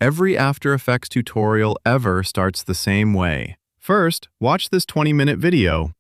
Every After Effects tutorial ever starts the same way. First, watch this 20-minute video.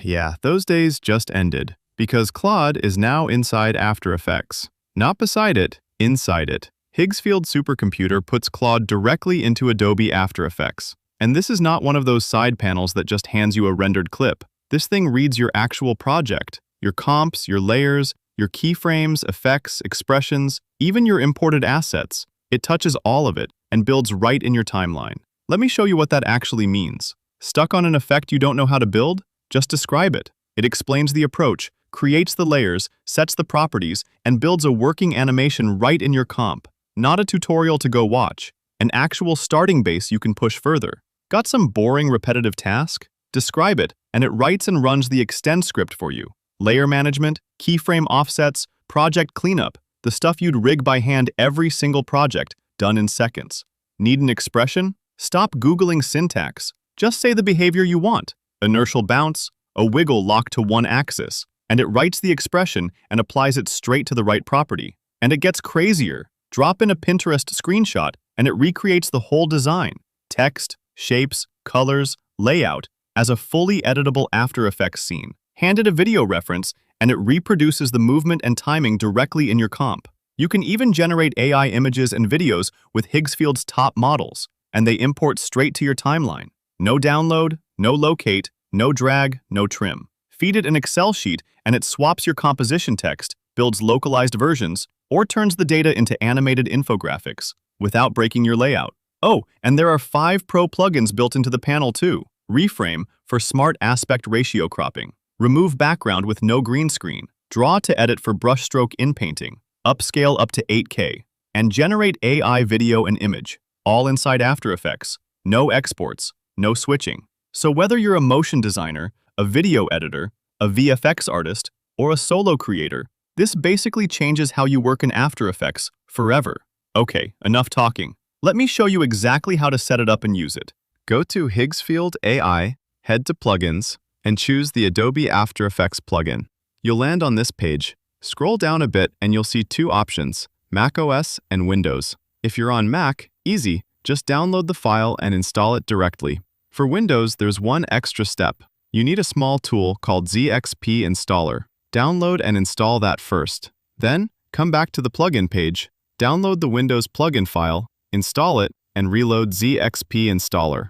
Yeah, those days just ended, because Claude is now inside After Effects. Not beside it, inside it. Higgsfield Supercomputer puts Claude directly into Adobe After Effects. And this is not one of those side panels that just hands you a rendered clip. This thing reads your actual project, your comps, your layers, your keyframes, effects, expressions, even your imported assets. It touches all of it and builds right in your timeline. Let me show you what that actually means. Stuck on an effect you don't know how to build? Just describe it. It explains the approach, creates the layers, sets the properties, and builds a working animation right in your comp. Not a tutorial to go watch. An actual starting base you can push further. Got some boring repetitive task? Describe it, and it writes and runs the extend script for you. Layer management, keyframe offsets, project cleanup, the stuff you'd rig by hand every single project, done in seconds. Need an expression? Stop Googling syntax. Just say the behavior you want. Inertial bounce, a wiggle locked to one axis, and it writes the expression and applies it straight to the right property. And it gets crazier. Drop in a Pinterest screenshot, and it recreates the whole design. Text, shapes, colors, layout, as a fully editable After Effects scene. Hand it a video reference, and it reproduces the movement and timing directly in your comp. You can even generate AI images and videos with Higgsfield's top models, and they import straight to your timeline. No download, no locate, no drag, no trim. Feed it an Excel sheet, and it swaps your composition text, builds localized versions, or turns the data into animated infographics without breaking your layout. Oh, and there are 5 pro plugins built into the panel too. Reframe for smart aspect ratio cropping. Remove background with no green screen. Draw to edit for brushstroke inpainting. Upscale up to 8K. And generate AI video and image. All inside After Effects. No exports. No switching. So whether you're a motion designer, a video editor, a VFX artist, or a solo creator, this basically changes how you work in After Effects forever. Okay, enough talking. Let me show you exactly how to set it up and use it. Go to Higgsfield AI, head to Plugins, and choose the Adobe After Effects plugin. You'll land on this page. Scroll down a bit and you'll see 2 options, macOS and Windows. If you're on Mac, easy, just download the file and install it directly. For Windows, there's one extra step. You need a small tool called ZXP Installer. Download and install that first. Then, come back to the plugin page, download the Windows plugin file, install it, and reload ZXP Installer.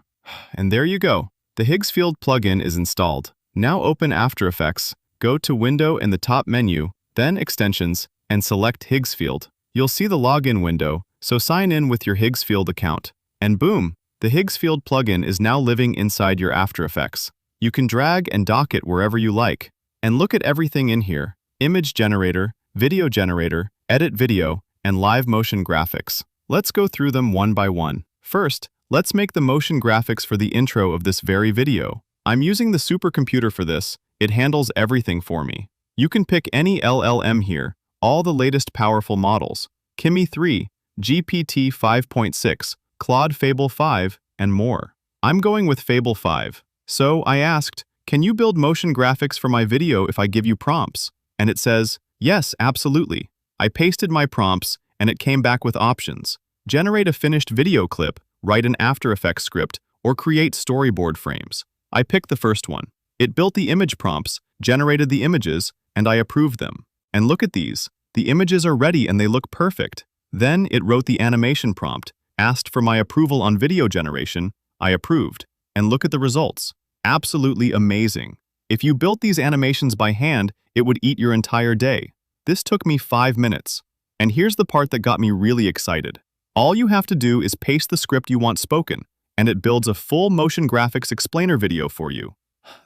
And there you go. The Higgsfield plugin is installed. Now open After Effects, go to Window in the top menu, then Extensions, and select Higgsfield. You'll see the login window, so sign in with your Higgsfield account. And boom, the Higgsfield plugin is now living inside your After Effects. You can drag and dock it wherever you like. And look at everything in here: image generator, video generator, edit video, and live motion graphics. Let's go through them one by one. First, let's make the motion graphics for the intro of this very video. I'm using the supercomputer for this. It handles everything for me. You can pick any LLM here, all the latest powerful models, Kimi 3, GPT 5.6, Claude Fable 5, and more. I'm going with Fable 5. So I asked, can you build motion graphics for my video if I give you prompts? And it says, yes, absolutely. I pasted my prompts, and it came back with options. Generate a finished video clip, write an After Effects script, or create storyboard frames. I picked the first one. It built the image prompts, generated the images, and I approved them. And look at these. The images are ready and they look perfect. Then it wrote the animation prompt, asked for my approval on video generation. I approved. And look at the results. Absolutely amazing. If you built these animations by hand, it would eat your entire day. This took me 5 minutes. And here's the part that got me really excited. All you have to do is paste the script you want spoken, and it builds a full motion graphics explainer video for you.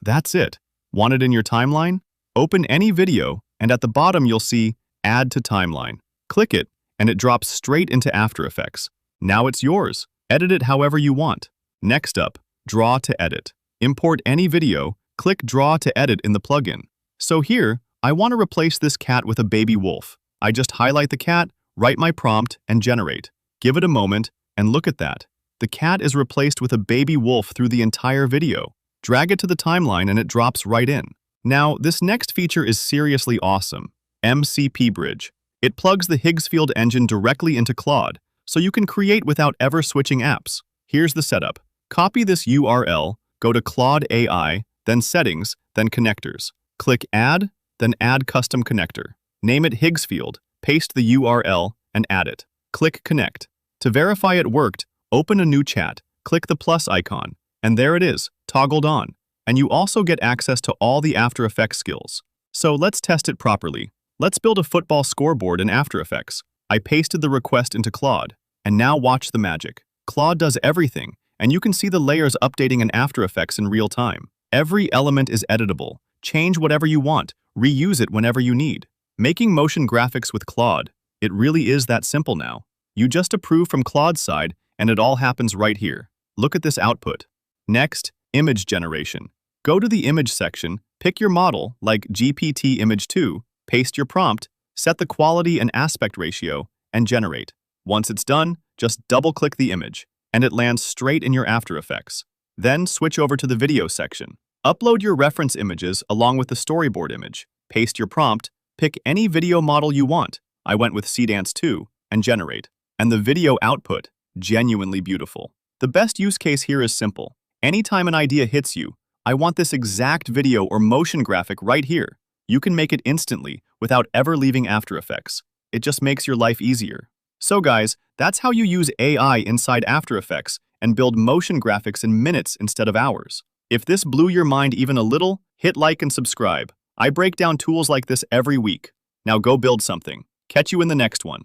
That's it. Want it in your timeline? Open any video, and at the bottom you'll see Add to Timeline. Click it, and it drops straight into After Effects. Now it's yours. Edit it however you want. Next up, Draw to Edit. Import any video, click Draw to Edit in the plugin. So here, I want to replace this cat with a baby wolf. I just highlight the cat, write my prompt, and generate. Give it a moment, and look at that. The cat is replaced with a baby wolf through the entire video. Drag it to the timeline and it drops right in. Now, this next feature is seriously awesome. MCP Bridge. It plugs the Higgsfield engine directly into Claude, so you can create without ever switching apps. Here's the setup. Copy this URL, go to Claude AI, then Settings, then Connectors. Click Add, then Add Custom Connector. Name it Higgsfield, paste the URL, and add it. Click Connect. To verify it worked, open a new chat, click the plus icon, and there it is, toggled on. And you also get access to all the After Effects skills. So let's test it properly. Let's build a football scoreboard in After Effects. I pasted the request into Claude, and now watch the magic. Claude does everything, and you can see the layers updating in After Effects in real time. Every element is editable. Change whatever you want, reuse it whenever you need. Making motion graphics with Claude, it really is that simple now. You just approve from Claude's side, and it all happens right here. Look at this output. Next, image generation. Go to the image section, pick your model, like GPT Image 2, paste your prompt, set the quality and aspect ratio, and generate. Once it's done, just double-click the image, and it lands straight in your After Effects. Then switch over to the video section. Upload your reference images along with the storyboard image. Paste your prompt, pick any video model you want. I went with CDance 2, and generate. And the video output, genuinely beautiful. The best use case here is simple. Anytime an idea hits you, I want this exact video or motion graphic right here. You can make it instantly without ever leaving After Effects. It just makes your life easier. So guys, that's how you use AI inside After Effects and build motion graphics in minutes instead of hours. If this blew your mind even a little, hit like and subscribe. I break down tools like this every week. Now go build something. Catch you in the next one.